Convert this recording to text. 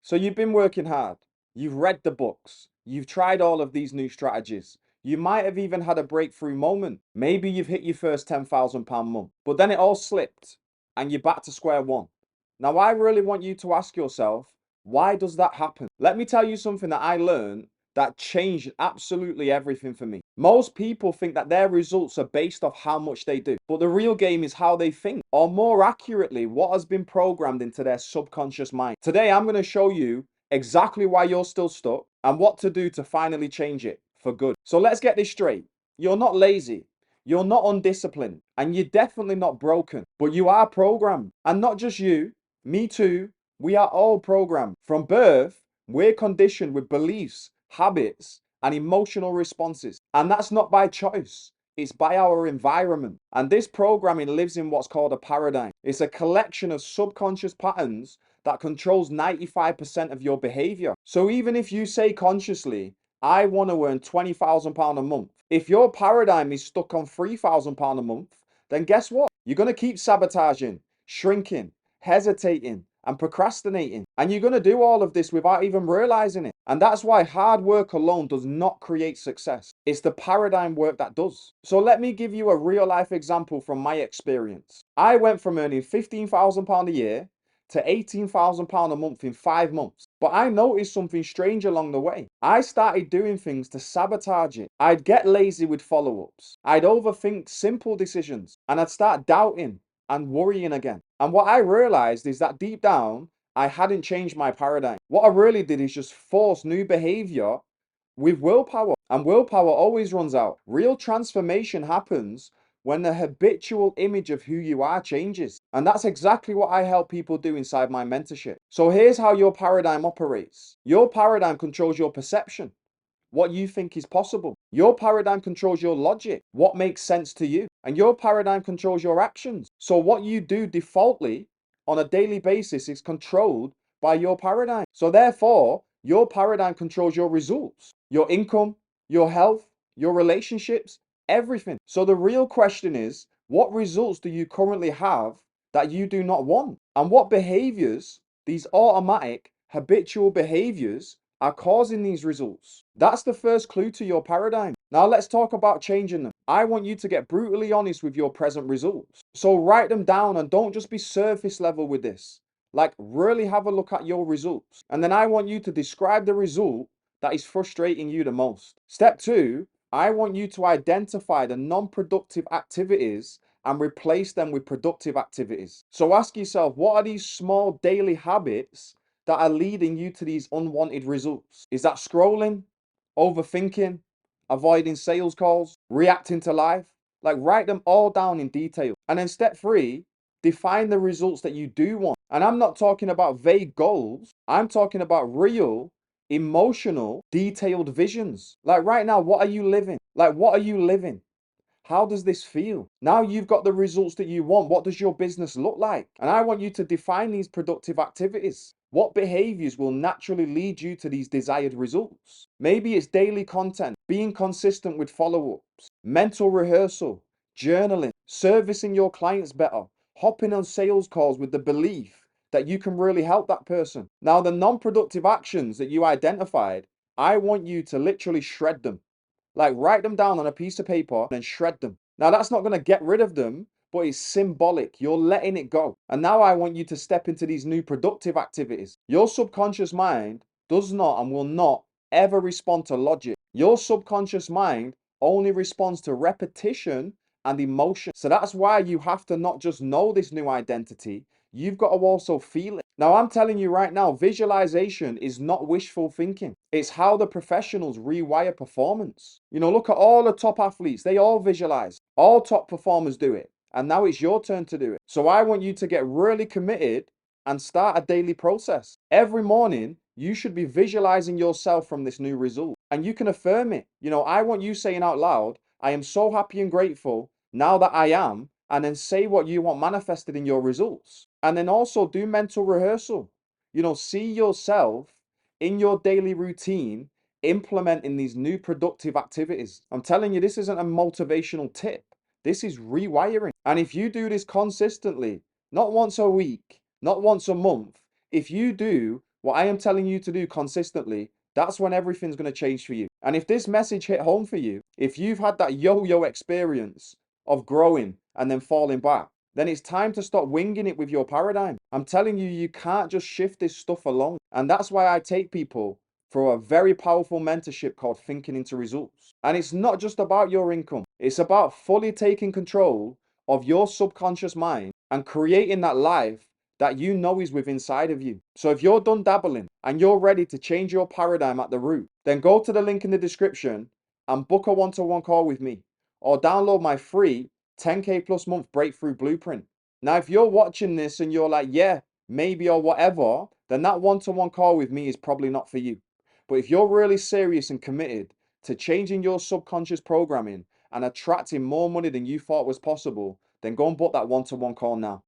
So you've been working hard, you've read the books, you've tried all of these new strategies. You might have even had a breakthrough moment. Maybe you've hit your first £10,000 month, but then it all slipped and you're back to square one. Now, I really want you to ask yourself, why does that happen? Let me tell you something that I learned that changed absolutely everything for me. Most people think that their results are based off how much they do, but the real game is how they think, or more accurately, what has been programmed into their subconscious mind. Today, I'm going to show you exactly why you're still stuck and what to do to finally change it for good. So let's get this straight. You're not lazy. You're not undisciplined, and you're definitely not broken, but you are programmed. And not just you, me too. We are all programmed. From birth, we're conditioned with beliefs, habits, and emotional responses. And that's not by choice. It's by our environment. And this programming lives in what's called a paradigm. It's a collection of subconscious patterns that controls 95% of your behavior. So even if you say consciously, I want to earn £20,000 a month, if your paradigm is stuck on £3,000 a month, then guess what? You're going to keep sabotaging, shrinking, hesitating, and procrastinating. And you're going to do all of this without even realizing it. And that's why hard work alone does not create success. It's the paradigm work that does. So let me give you a real life example from my experience. I went from earning £15,000 a year to £18,000 a month in 5 months. But I noticed something strange along the way. I started doing things to sabotage it. I'd get lazy with follow-ups. I'd overthink simple decisions. And I'd start doubting and worrying again. And what I realized is that deep down, I hadn't changed my paradigm. What I really did is just force new behavior with willpower. And willpower always runs out. Real transformation happens when the habitual image of who you are changes. And that's exactly what I help people do inside my mentorship. So here's how your paradigm operates. Your paradigm controls your perception, what you think is possible. Your paradigm controls your logic, what makes sense to you. And your paradigm controls your actions. So what you do defaultly on a daily basis is controlled by your paradigm. So therefore, your paradigm controls your results, your income, your health, your relationships, everything. So the real question is, what results do you currently have that you do not want? And what behaviors, these automatic, habitual behaviors, are causing these results? That's the first clue to your paradigm. Now let's talk about changing them. I want you to get brutally honest with your present results. So write them down and don't just be surface level with this. Like really have a look at your results. And then I want you to describe the result that is frustrating you the most. Step 2, I want you to identify the non-productive activities and replace them with productive activities. So ask yourself, what are these small daily habits that are leading you to these unwanted results? Is that scrolling, overthinking, avoiding sales calls, reacting to life? Like write them all down in detail. And then step 3, define the results that you do want. And I'm not talking about vague goals. I'm talking about real, emotional, detailed visions. Like right now, what are you living? Like what are you living? How does this feel? Now you've got the results that you want. What does your business look like? And I want you to define these productive activities. What behaviors will naturally lead you to these desired results? Maybe it's daily content, being consistent with follow-ups, mental rehearsal, journaling, servicing your clients better, hopping on sales calls with the belief that you can really help that person. Now, the non-productive actions that you identified, I want you to literally shred them. Like write them down on a piece of paper and shred them. Now that's not going to get rid of them, but it's symbolic. You're letting it go. And now I want you to step into these new productive activities. Your subconscious mind does not and will not ever respond to logic. Your subconscious mind only responds to repetition and emotion. So that's why you have to not just know this new identity, you've got to also feel it. Now, I'm telling you right now, visualization is not wishful thinking. It's how the professionals rewire performance. You know, look at all the top athletes. They all visualize. All top performers do it. And now it's your turn to do it. So I want you to get really committed and start a daily process. Every morning, you should be visualizing yourself from this new result. And you can affirm it. You know, I want you saying out loud, I am so happy and grateful now that I am, and then say what you want manifested in your results. And then also do mental rehearsal. You know, see yourself in your daily routine implementing these new productive activities. I'm telling you, this isn't a motivational tip. This is rewiring. And if you do this consistently, not once a week, not once a month, if you do what I am telling you to do consistently, that's when everything's going to change for you. And if this message hit home for you, if you've had that yo-yo experience of growing and then falling back, then it's time to stop winging it with your paradigm. I'm telling you, you can't just shift this stuff alone. And that's why I take people for a very powerful mentorship called Thinking into Results. And it's not just about your income. It's about fully taking control of your subconscious mind and creating that life that you know is within inside of you. So if you're done dabbling and you're ready to change your paradigm at the root, then go to the link in the description and book a one-to-one call with me, or download my free 10K plus month breakthrough blueprint. Now, if you're watching this and you're like, yeah, maybe or whatever, then that one-to-one call with me is probably not for you. But if you're really serious and committed to changing your subconscious programming and attracting more money than you thought was possible, then go and book that one-to-one call now.